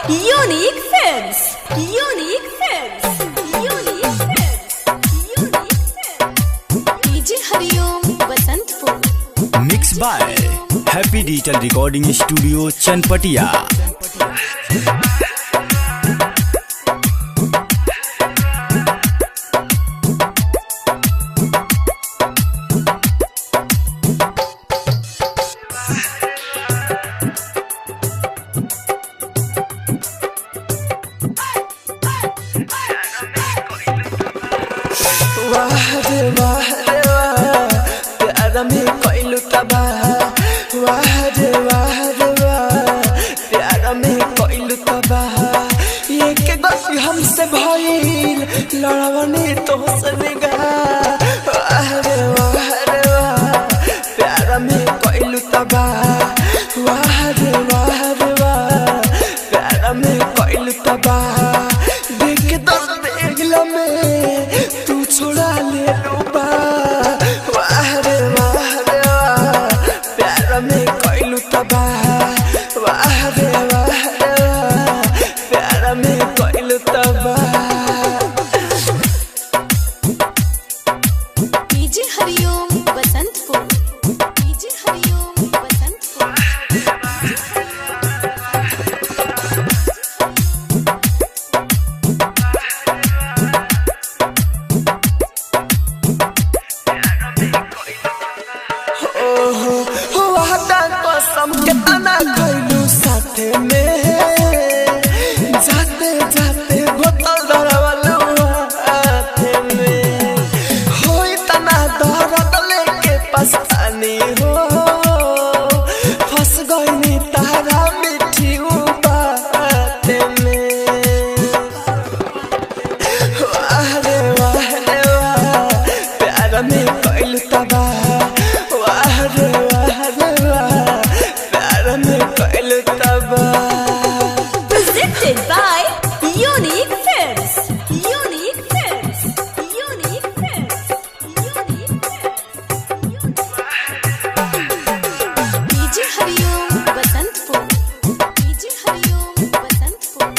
Unique Films. Unique Films. Unique Films. Unique Films. DJ Hariom Basantpur. Mix by happy digital recording studio Chanpatia. वाह रे वाह रे वाह प्यार में कोइलू तबाह। वाह रे वाह रे वाह प्यार में कोइलू तबाह। ये के गलती हमसे भइल लड़वनी तो सनेगा। वाह रे वाह प्यार में कोइलू तबाह। वाह रे वाह प्यार में कोइलू तबाह। देख के दर्द देखला में तू छोड़ा ले लूबा। वाह रे वाह प्यार में कोइलू तबाह। वाह रे वाह प्यार में कोइलू तबाह। DJ Hariom Basantpur. DJ Hariom Basantpur. ओहो वादा कसम के तना खइलू साथे में। जाते जाते बोतल धरवलू हाथे में। होई तना दर्द लेके पछतानी हो। फंस गइनी तारा मीठी बाते में। वाह रे वाह प्यार में कोइलू तबाह। वाह रे वाह प्यार में कोइलू तबाह। Presented by Unique Films. Unique Films. Unique Films. Unique Films. DJ Hariom Basantpur. DJ Hariom Basantpur.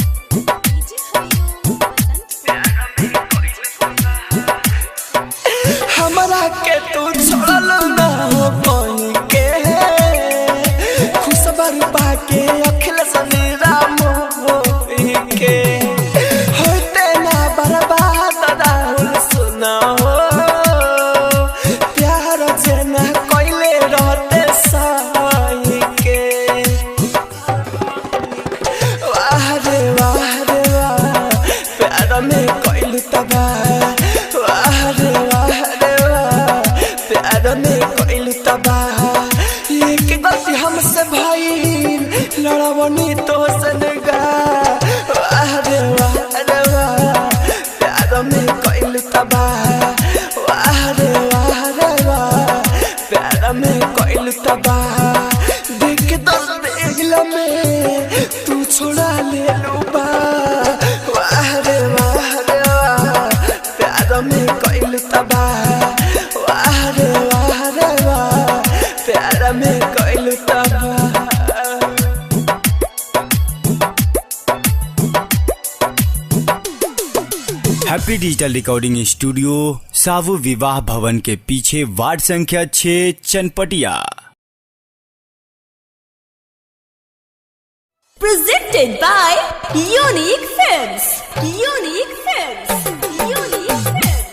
DJ Hariom Basantpur. हमरा के तू छोड़ल ना हो कोई के। खुशबर पाके अखिल सनीरा मोही के। होते ना बर्बाद राहुल सुना हो। प्यार जना कोइले रहते साई के। वाह रे वाह प्यार में कोइलू तबाह। वाह रे वाह प्यार में कोइलू तबाह। ये के गलती हमसे भइल लड़वनी तो सनेगा। वाह रे वाह प्यार में कोइलू तबाह। वाह रे वाह प्यार में कोइलू तबाह। देख के दर्द देखला में तू छोड़ा ले लूबा। वाह रे वाह प्यार में कोइलू तबाह। वाह रे वाह प्यार में कोइलू तबाह। हैप्पी डिजिटल रिकॉर्डिंग स्टूडियो सावु विवाह भवन के पीछे वार्ड संख्या 6 Chanpatia. Presented by Unique Films. Unique Films. Unique Films.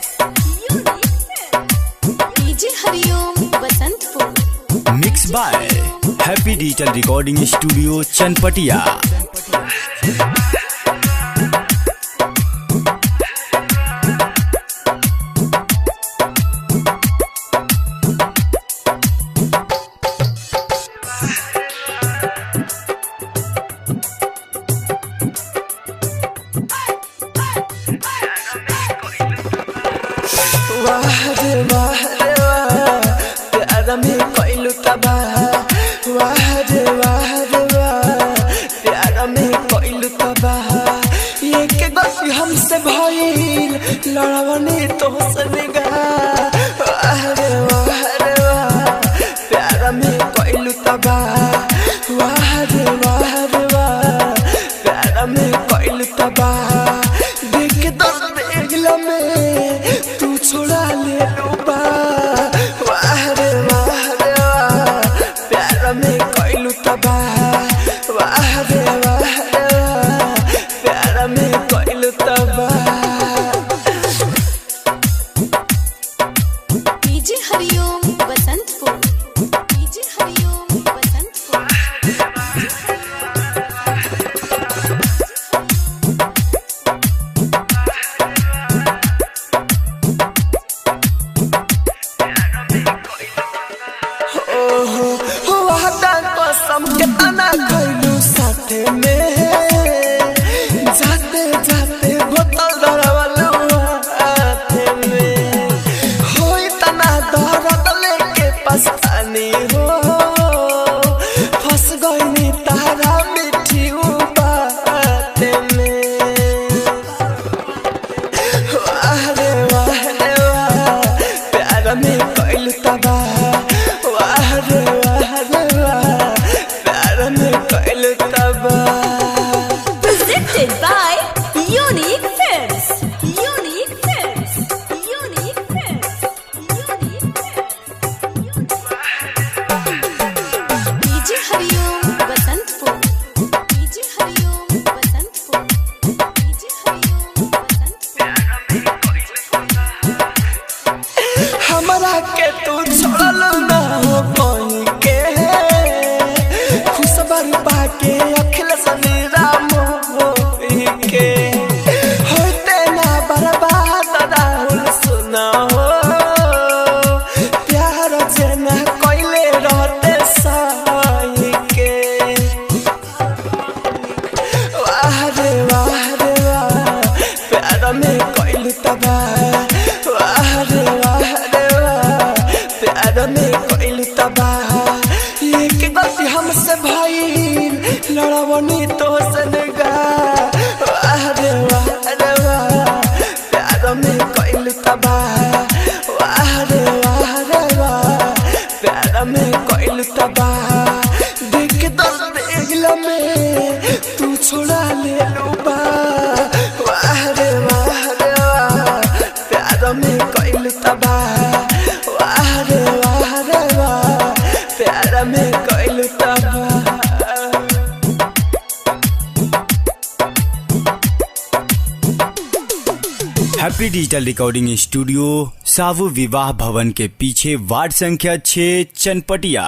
Unique Films. DJ Hariom Basantpur. Mix by happy digital recording studio Chanpatia. वाह रे वाह प्यार में कोइलू तबाह। वाह रे वाह प्यार में कोइलू तबाह। DJ Hariom Basantpur, DJ Hariom Basantpur. कसम के तना खैलू साथे में जाते जाते बोतल धरवलू हाथे में होई तना दर्द लेके पछतानी हो फंस गईनी तारा मीठी बाते में वाह रे वाह प्यार में कैलू तबाह वाह रे Presented by Unique Films, Unique Films, Unique Films, Unique Films। DJ Hariom Basantpur, DJ Hariom Basantpur, DJ Hariom Basantpur. हमरा के तू छोड़लू ना हो कोई के खुशबर पाके अखिल समीराम के होते ना बर्बाद राहुल सुना हो प्यार जना कोइले रहते साई के वाह रे वाह प्यार में कोइल तबाह वाह रे वाह प्यार में कोइल तबाह एक गलती हमसे भाई लड़वनी तो सनगा वाह रे वाह प्यार में कोइल तबाह वाह रे वाह प्यार में कोइल तबाह देख दर्द एगला में तू छोड़ा ले लू बा वाह रे वाह प्यार में कोइल तबाह वाह रे वाह प्यार में कोइल तबाह। हैप्पी डिजिटल रिकॉर्डिंग स्टूडियो सावु विवाह भवन के पीछे वार्ड संख्या 6 चनपटिया।